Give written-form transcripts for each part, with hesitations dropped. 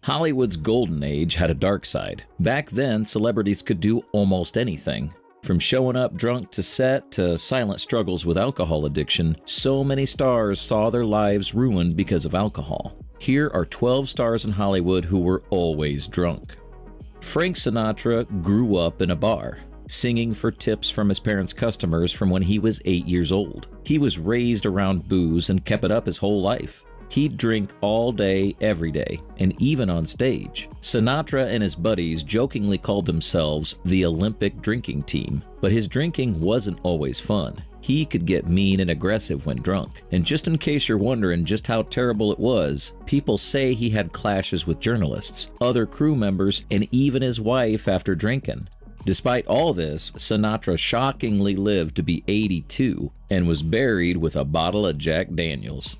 Hollywood's golden age had a dark side. Back then, celebrities could do almost anything. From showing up drunk to set to silent struggles with alcohol addiction, so many stars saw their lives ruined because of alcohol. Here are 12 stars in Hollywood who were always drunk. Frank Sinatra grew up in a bar, singing for tips from his parents' customers from when he was 8 years old. He was raised around booze and kept it up his whole life. He'd drink all day, every day, and even on stage. Sinatra and his buddies jokingly called themselves the Olympic drinking team, but his drinking wasn't always fun. He could get mean and aggressive when drunk. And just in case you're wondering just how terrible it was, people say he had clashes with journalists, other crew members, and even his wife after drinking. Despite all this, Sinatra shockingly lived to be 82 and was buried with a bottle of Jack Daniels.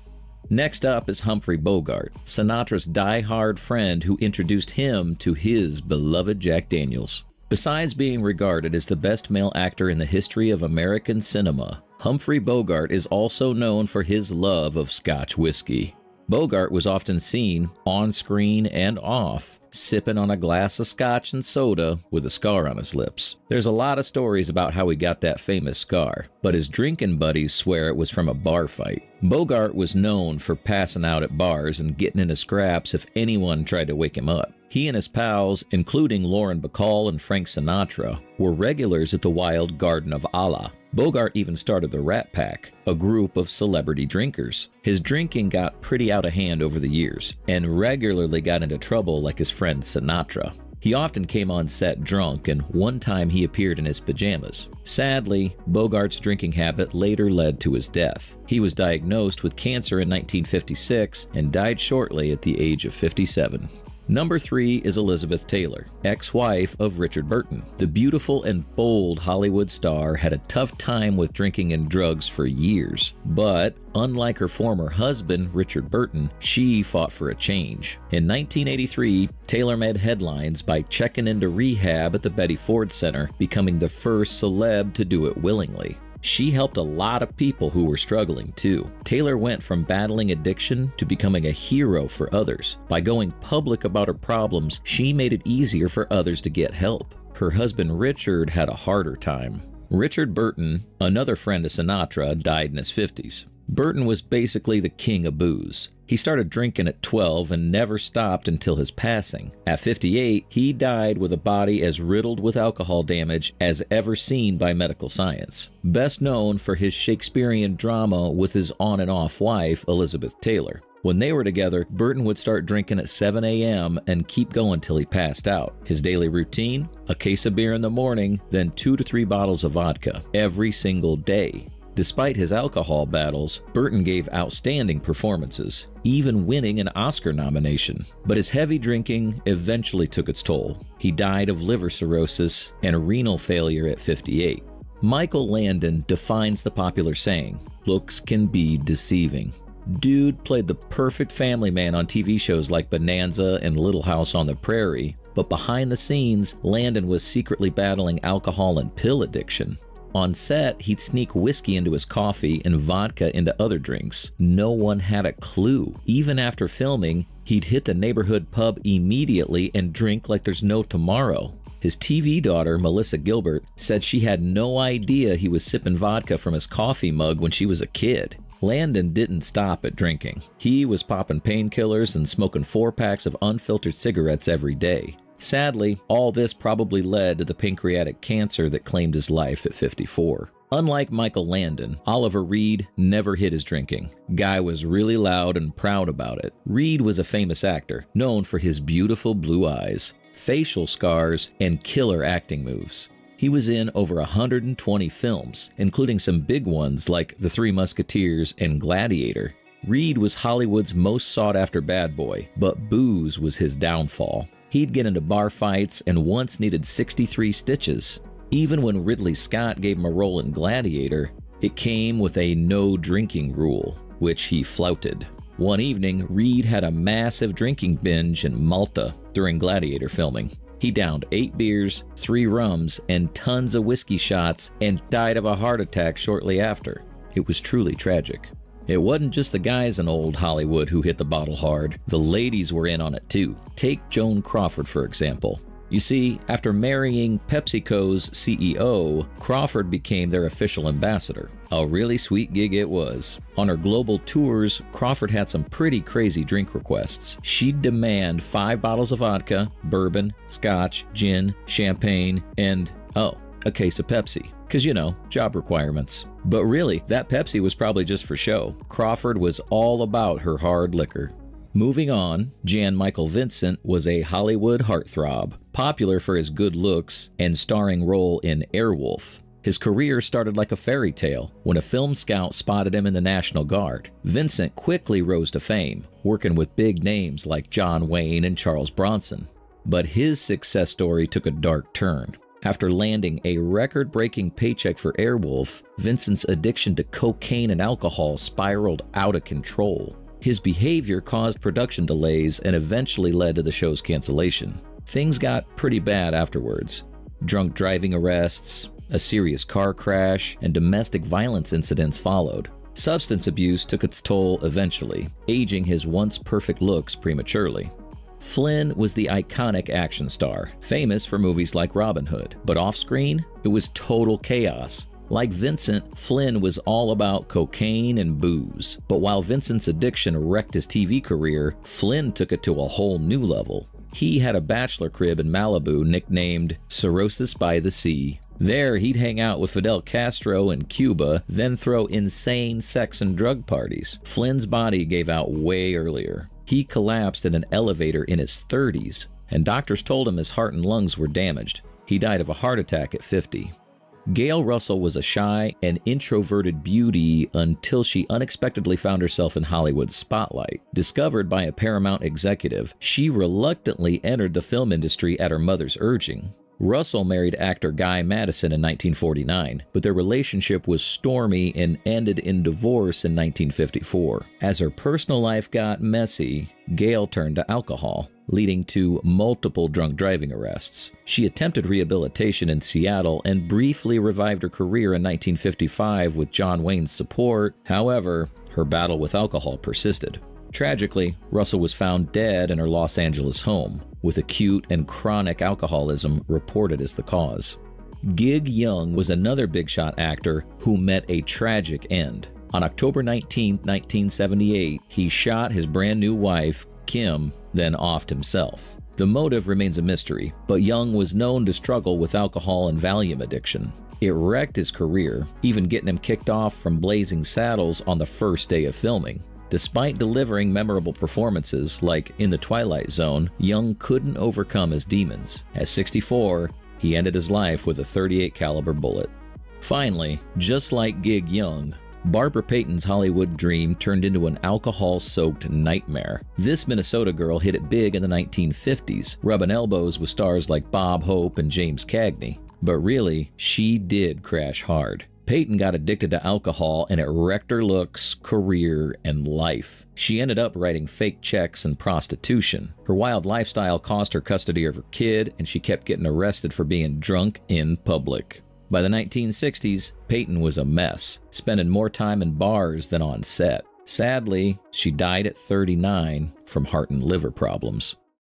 Next up is Humphrey Bogart, Sinatra's die-hard friend who introduced him to his beloved Jack Daniels. Besides being regarded as the best male actor in the history of American cinema, Humphrey Bogart is also known for his love of Scotch whiskey. Bogart was often seen, on screen and off, sipping on a glass of scotch and soda with a scar on his lips. There's a lot of stories about how he got that famous scar, but his drinking buddies swear it was from a bar fight. Bogart was known for passing out at bars and getting into scraps if anyone tried to wake him up. He and his pals, including Lauren Bacall and Frank Sinatra, were regulars at the Wild Garden of Allah. Bogart even started the Rat Pack, a group of celebrity drinkers. His drinking got pretty out of hand over the years, and regularly got into trouble like his friend Sinatra. He often came on set drunk, and one time he appeared in his pajamas. Sadly, Bogart's drinking habit later led to his death. He was diagnosed with cancer in 1956 and died shortly at the age of 57. Number 3 is Elizabeth Taylor, ex-wife of Richard Burton. The beautiful and bold Hollywood star had a tough time with drinking and drugs for years, but unlike her former husband, Richard Burton, she fought for a change. In 1983, Taylor made headlines by checking into rehab at the Betty Ford Center, becoming the first celeb to do it willingly. She helped a lot of people who were struggling too. Taylor went from battling addiction to becoming a hero for others. By going public about her problems, she made it easier for others to get help. Her husband Richard had a harder time. Richard Burton, another friend of Sinatra, died in his 50s. Burton was basically the king of booze. He started drinking at 12 and never stopped until his passing. At 58, he died with a body as riddled with alcohol damage as ever seen by medical science. Best known for his Shakespearean drama with his on and off wife, Elizabeth Taylor. When they were together, Burton would start drinking at 7 a.m. and keep going till he passed out. His daily routine? A case of beer in the morning, then 2 to 3 bottles of vodka every single day. Despite his alcohol battles, Burton gave outstanding performances, even winning an Oscar nomination. But his heavy drinking eventually took its toll. He died of liver cirrhosis and renal failure at 58. Michael Landon defines the popular saying, "Looks can be deceiving." Dude played the perfect family man on TV shows like Bonanza and Little House on the Prairie, but behind the scenes, Landon was secretly battling alcohol and pill addiction. On set, he'd sneak whiskey into his coffee and vodka into other drinks. No one had a clue. Even after filming, he'd hit the neighborhood pub immediately and drink like there's no tomorrow. His TV daughter, Melissa Gilbert, said she had no idea he was sipping vodka from his coffee mug when she was a kid. Landon didn't stop at drinking. He was popping painkillers and smoking 4 packs of unfiltered cigarettes every day. Sadly, all this probably led to the pancreatic cancer that claimed his life at 54. Unlike Michael Landon, Oliver Reed never hid his drinking. Guy was really loud and proud about it. Reed was a famous actor, known for his beautiful blue eyes, facial scars, and killer acting moves. He was in over 120 films, including some big ones like The Three Musketeers and Gladiator. Reed was Hollywood's most sought-after bad boy, but booze was his downfall. He'd get into bar fights and once needed 63 stitches. Even when Ridley Scott gave him a role in Gladiator, it came with a no-drinking rule, which he flouted. One evening, Reed had a massive drinking binge in Malta during Gladiator filming. He downed 8 beers, 3 rums, and tons of whiskey shots and died of a heart attack shortly after. It was truly tragic. It wasn't just the guys in old Hollywood who hit the bottle hard. The ladies were in on it too. Take Joan Crawford, for example. You see, after marrying PepsiCo's CEO, Crawford became their official ambassador. A really sweet gig it was. On her global tours, Crawford had some pretty crazy drink requests. She'd demand 5 bottles of vodka, bourbon, scotch, gin, champagne, and, a case of Pepsi. 'Cause job requirements. But really, that Pepsi was probably just for show. Crawford was all about her hard liquor. Moving on, Jan Michael Vincent was a Hollywood heartthrob, popular for his good looks and starring role in Airwolf. His career started like a fairy tale when a film scout spotted him in the National Guard. Vincent quickly rose to fame, working with big names like John Wayne and Charles Bronson. But his success story took a dark turn. After landing a record-breaking paycheck for Airwolf, Vincent's addiction to cocaine and alcohol spiraled out of control. His behavior caused production delays and eventually led to the show's cancellation. Things got pretty bad afterwards. Drunk driving arrests, a serious car crash, and domestic violence incidents followed. Substance abuse took its toll eventually, aging his once perfect looks prematurely. Flynn was the iconic action star, famous for movies like Robin Hood, but off-screen, it was total chaos. Like Vincent, Flynn was all about cocaine and booze. But while Vincent's addiction wrecked his TV career, Flynn took it to a whole new level. He had a bachelor crib in Malibu nicknamed Cirrhosis by the Sea. There, he'd hang out with Fidel Castro in Cuba, then throw insane sex and drug parties. Flynn's body gave out way earlier. He collapsed in an elevator in his 30s, and doctors told him his heart and lungs were damaged. He died of a heart attack at 50. Gail Russell was a shy and introverted beauty until she unexpectedly found herself in Hollywood's spotlight. Discovered by a Paramount executive, she reluctantly entered the film industry at her mother's urging. Russell married actor Guy Madison in 1949, but their relationship was stormy and ended in divorce in 1954. As her personal life got messy, Gail turned to alcohol, leading to multiple drunk driving arrests. She attempted rehabilitation in Seattle and briefly revived her career in 1955 with John Wayne's support. However, her battle with alcohol persisted. Tragically, Russell was found dead in her Los Angeles home, with acute and chronic alcoholism reported as the cause. Gig Young was another big-shot actor who met a tragic end. On October 19, 1978, he shot his brand-new wife, Kim, then offed himself. The motive remains a mystery, but Young was known to struggle with alcohol and Valium addiction. It wrecked his career, even getting him kicked off from Blazing Saddles on the first day of filming. Despite delivering memorable performances like In the Twilight Zone, Young couldn't overcome his demons. At 64, he ended his life with a .38 caliber bullet. Finally, just like Gig Young, Barbara Payton's Hollywood dream turned into an alcohol-soaked nightmare. This Minnesota girl hit it big in the 1950s, rubbing elbows with stars like Bob Hope and James Cagney. But really, she did crash hard. Payton got addicted to alcohol and it wrecked her looks, career, and life. She ended up writing fake checks and prostitution. Her wild lifestyle cost her custody of her kid, and she kept getting arrested for being drunk in public. By the 1960s, Payton was a mess, spending more time in bars than on set. Sadly, she died at 39 from heart and liver problems.